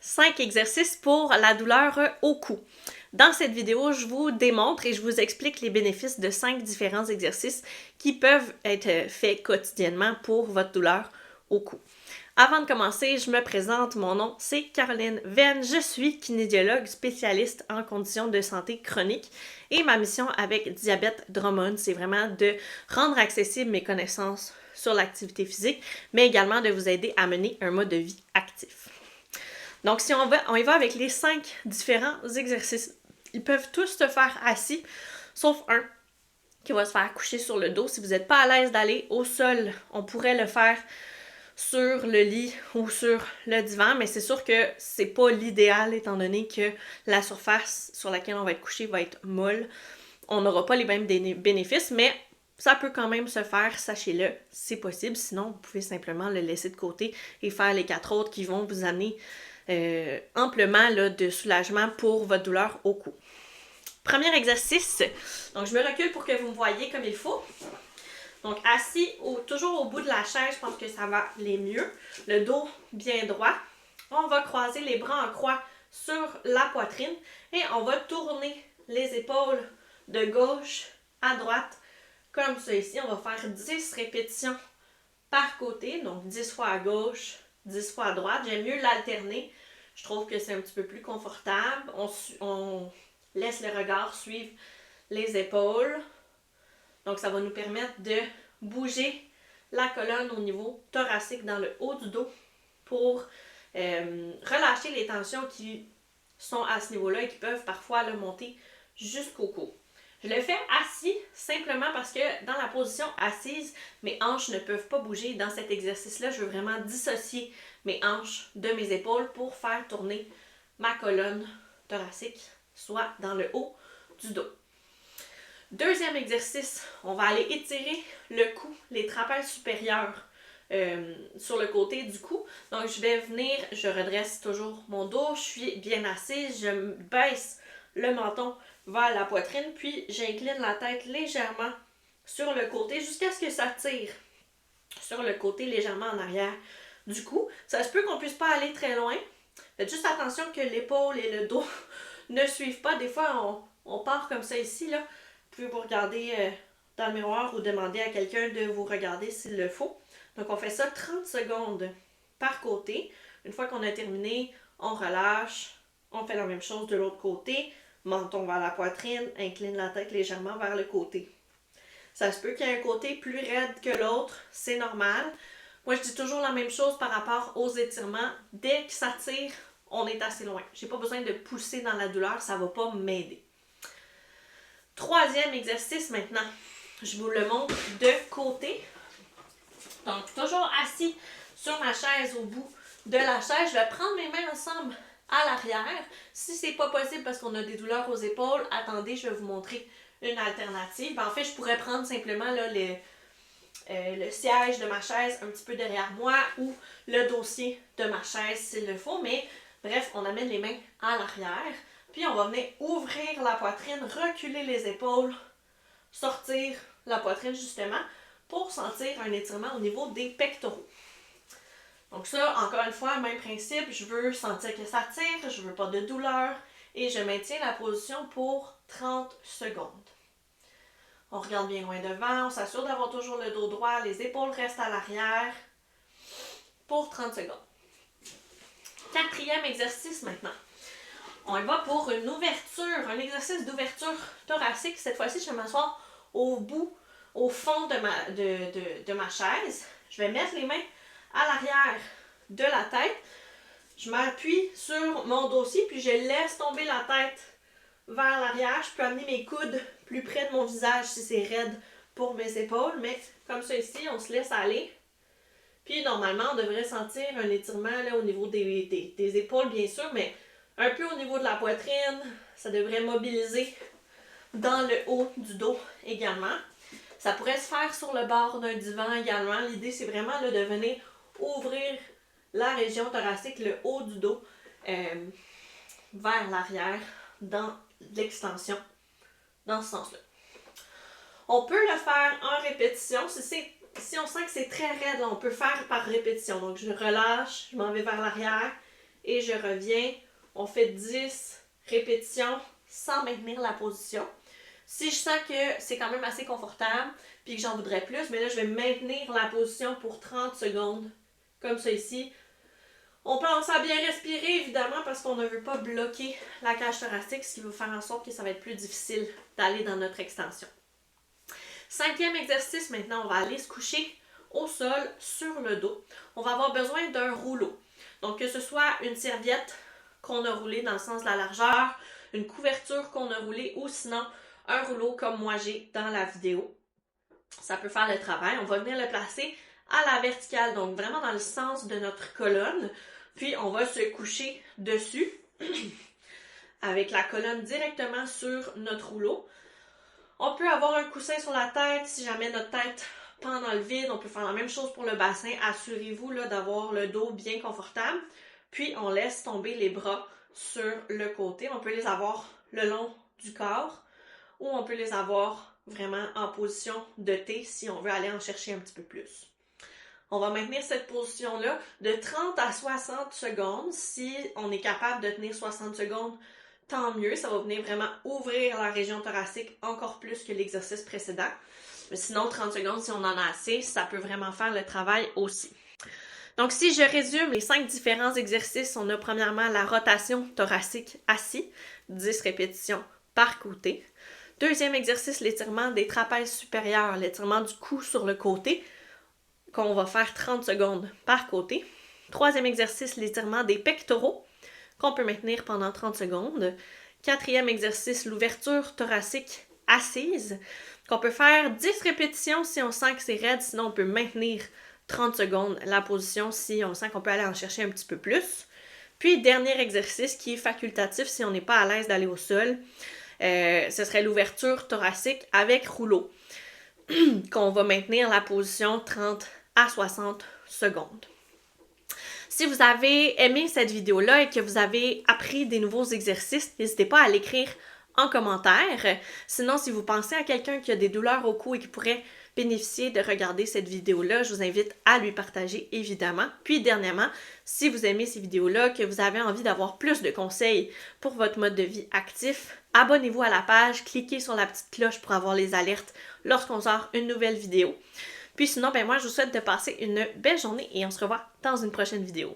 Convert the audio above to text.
5 exercices pour la douleur au cou. Dans cette vidéo, je vous démontre et je vous explique les bénéfices de 5 différents exercices qui peuvent être faits quotidiennement pour votre douleur au cou. Avant de commencer, je me présente, mon nom c'est Caroline Venn, je suis kinésiologue spécialiste en conditions de santé chronique et ma mission avec Diabète Drummond, c'est vraiment de rendre accessibles mes connaissances sur l'activité physique, mais également de vous aider à mener un mode de vie actif. Donc, si on y va avec les 5 différents exercices. Ils peuvent tous se faire assis, sauf un qui va se faire coucher sur le dos. Si vous n'êtes pas à l'aise d'aller au sol, on pourrait le faire sur le lit ou sur le divan, mais c'est sûr que c'est pas l'idéal étant donné que la surface sur laquelle on va être couché va être molle. On n'aura pas les mêmes bénéfices, mais ça peut quand même se faire, sachez-le, c'est possible. Sinon, vous pouvez simplement le laisser de côté et faire les 4 autres qui vont vous amener amplement là, de soulagement pour votre douleur au cou. Premier exercice, donc je me recule pour que vous me voyez comme il faut. Donc assis toujours au bout de la chaise, je pense que ça va aller mieux. Le dos bien droit. On va croiser les bras en croix sur la poitrine et on va tourner les épaules de gauche à droite comme ça ici. On va faire 10 répétitions par côté, donc 10 fois à gauche, 10 fois à droite. J'aime mieux l'alterner. Je trouve que c'est un petit peu plus confortable. On laisse le regard suivre les épaules. Donc, ça va nous permettre de bouger la colonne au niveau thoracique dans le haut du dos pour relâcher les tensions qui sont à ce niveau-là et qui peuvent parfois le monter jusqu'au cou. Je le fais assis simplement parce que dans la position assise, mes hanches ne peuvent pas bouger. Dans cet exercice-là, je veux vraiment dissocier mes hanches de mes épaules pour faire tourner ma colonne thoracique, soit dans le haut du dos. Deuxième exercice, on va aller étirer le cou, les trapèzes supérieurs sur le côté du cou. Donc, je vais venir, je redresse toujours mon dos, je suis bien assise, je baisse le menton vers la poitrine, puis j'incline la tête légèrement sur le côté jusqu'à ce que ça tire sur le côté légèrement en arrière du cou. Ça se peut qu'on puisse pas aller très loin. Faites juste attention que l'épaule et le dos ne suivent pas. Des fois, on part comme ça ici, là. Vous pouvez vous regarder dans le miroir ou demander à quelqu'un de vous regarder s'il le faut. Donc, on fait ça 30 secondes par côté. Une fois qu'on a terminé, on relâche. On fait la même chose de l'autre côté. Menton vers la poitrine, incline la tête légèrement vers le côté. Ça se peut qu'il y ait un côté plus raide que l'autre, c'est normal. Moi, je dis toujours la même chose par rapport aux étirements. Dès que ça tire, on est assez loin. J'ai pas besoin de pousser dans la douleur, ça va pas m'aider. Troisième exercice maintenant. Je vous le montre de côté. Donc, toujours assis sur ma chaise au bout de la chaise. Je vais prendre mes mains ensemble à l'arrière. Si c'est pas possible parce qu'on a des douleurs aux épaules, attendez, je vais vous montrer une alternative. En fait, je pourrais prendre simplement là, le siège de ma chaise un petit peu derrière moi ou le dossier de ma chaise s'il le faut. Mais bref, on amène les mains à l'arrière. Puis on va venir ouvrir la poitrine, reculer les épaules, sortir la poitrine justement pour sentir un étirement au niveau des pectoraux. Donc ça, encore une fois, même principe, je veux sentir que ça tire, je veux pas de douleur et je maintiens la position pour 30 secondes. On regarde bien loin devant, on s'assure d'avoir toujours le dos droit, les épaules restent à l'arrière pour 30 secondes. Quatrième exercice maintenant. On y va pour une ouverture, un exercice d'ouverture thoracique. Cette fois-ci, je vais m'asseoir au fond de ma chaise. Je vais mettre les mains à l'arrière de la tête. Je m'appuie sur mon dossier, puis je laisse tomber la tête vers l'arrière. Je peux amener mes coudes plus près de mon visage si c'est raide pour mes épaules, mais comme ça ici, on se laisse aller. Puis normalement, on devrait sentir un étirement là, au niveau des épaules, bien sûr, mais un peu au niveau de la poitrine. Ça devrait mobiliser dans le haut du dos également. Ça pourrait se faire sur le bord d'un divan également. L'idée, c'est vraiment là, de venir ouvrir la région thoracique, le haut du dos, vers l'arrière, dans l'extension, dans ce sens-là. On peut le faire en répétition. Si on sent que c'est très raide, là, on peut faire par répétition. Donc, je relâche, je m'en vais vers l'arrière et je reviens. On fait 10 répétitions sans maintenir la position. Si je sens que c'est quand même assez confortable puis que j'en voudrais plus, mais là, je vais maintenir la position pour 30 secondes, comme ça ici. On pense à bien respirer, évidemment, parce qu'on ne veut pas bloquer la cage thoracique, ce qui va faire en sorte que ça va être plus difficile d'aller dans notre extension. 5e exercice, maintenant, on va aller se coucher au sol, sur le dos. On va avoir besoin d'un rouleau. Donc, que ce soit une serviette qu'on a roulée dans le sens de la largeur, une couverture qu'on a roulée ou sinon un rouleau comme moi j'ai dans la vidéo. Ça peut faire le travail. On va venir le placer à la verticale, donc vraiment dans le sens de notre colonne. Puis, on va se coucher dessus avec la colonne directement sur notre rouleau. On peut avoir un coussin sur la tête si jamais notre tête pend dans le vide. On peut faire la même chose pour le bassin. Assurez-vous là, d'avoir le dos bien confortable. Puis, on laisse tomber les bras sur le côté. On peut les avoir le long du corps ou on peut les avoir vraiment en position de T si on veut aller en chercher un petit peu plus. On va maintenir cette position-là de 30 à 60 secondes. Si on est capable de tenir 60 secondes, tant mieux. Ça va venir vraiment ouvrir la région thoracique encore plus que l'exercice précédent. Mais sinon, 30 secondes, si on en a assez, ça peut vraiment faire le travail aussi. Donc, si je résume les 5 différents exercices, on a premièrement la rotation thoracique assis, 10 répétitions par côté. Deuxième exercice, l'étirement des trapèzes supérieurs, l'étirement du cou sur le côté, qu'on va faire 30 secondes par côté. Troisième exercice, l'étirement des pectoraux, qu'on peut maintenir pendant 30 secondes. Quatrième exercice, l'ouverture thoracique assise, qu'on peut faire 10 répétitions si on sent que c'est raide, sinon on peut maintenir 30 secondes la position si on sent qu'on peut aller en chercher un petit peu plus. Puis, dernier exercice qui est facultatif si on n'est pas à l'aise d'aller au sol, ce serait l'ouverture thoracique avec rouleau, qu'on va maintenir la position 30 à 60 secondes. Si vous avez aimé cette vidéo-là et que vous avez appris des nouveaux exercices, n'hésitez pas à l'écrire en commentaire. Sinon, si vous pensez à quelqu'un qui a des douleurs au cou et qui pourrait bénéficier de regarder cette vidéo-là, je vous invite à lui partager évidemment. Puis dernièrement, si vous aimez ces vidéos-là, que vous avez envie d'avoir plus de conseils pour votre mode de vie actif, abonnez-vous à la page, cliquez sur la petite cloche pour avoir les alertes lorsqu'on sort une nouvelle vidéo. Puis sinon, moi je vous souhaite de passer une belle journée et on se revoit dans une prochaine vidéo.